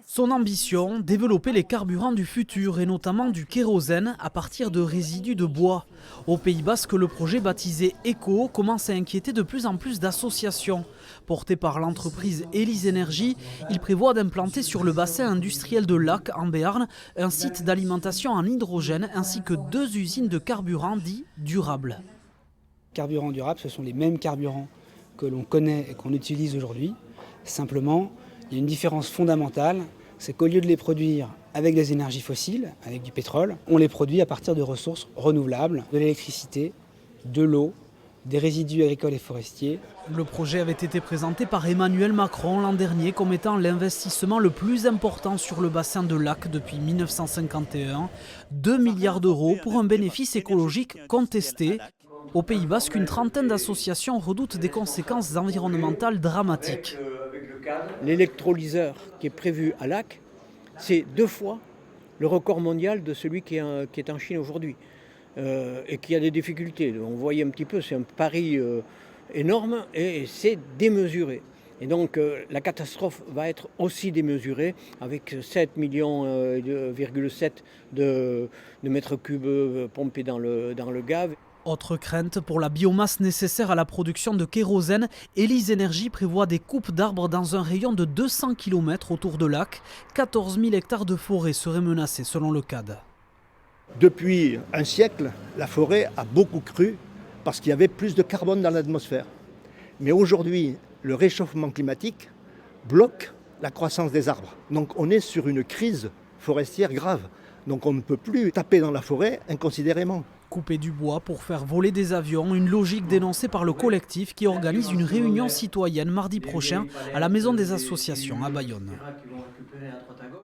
Son ambition, développer les carburants du futur et notamment du kérosène à partir de résidus de bois. Au Pays Basque, le projet baptisé ECO commence à inquiéter de plus en plus d'associations. Porté par l'entreprise Élise Énergie, il prévoit d'implanter sur le bassin industriel de Lac, en Béarn, un site d'alimentation en hydrogène ainsi que 2 usines de carburants dits durables. Carburants durables, ce sont les mêmes carburants que l'on connaît et qu'on utilise aujourd'hui. Simplement, il y a une différence fondamentale, c'est qu'au lieu de les produire avec des énergies fossiles, avec du pétrole, on les produit à partir de ressources renouvelables, de l'électricité, de l'eau, des résidus agricoles et forestiers. Le projet avait été présenté par Emmanuel Macron l'an dernier comme étant l'investissement le plus important sur le bassin de Lac depuis 1951. 2 milliards d'euros pour un bénéfice écologique contesté. Au Pays Basque, une trentaine d'associations redoutent des conséquences environnementales dramatiques. L'électrolyseur qui est prévu à Lac, c'est 2 fois le record mondial de celui qui est en Chine aujourd'hui et qui a des difficultés. On voyait un petit peu, c'est un pari énorme et c'est démesuré. Et donc la catastrophe va être aussi démesurée avec 7,7 millions de mètres cubes pompés dans le gave. Autre crainte, pour la biomasse nécessaire à la production de kérosène, Élise Énergie prévoit des coupes d'arbres dans un rayon de 200 km autour de Lac. 14 000 hectares de forêt seraient menacés selon le CAD. Depuis un siècle, la forêt a beaucoup cru parce qu'il y avait plus de carbone dans l'atmosphère. Mais aujourd'hui, le réchauffement climatique bloque la croissance des arbres. Donc on est sur une crise forestière grave. Donc on ne peut plus taper dans la forêt inconsidérément. Couper du bois pour faire voler des avions, une logique dénoncée par le collectif qui organise une réunion citoyenne mardi prochain à la Maison des Associations à Bayonne.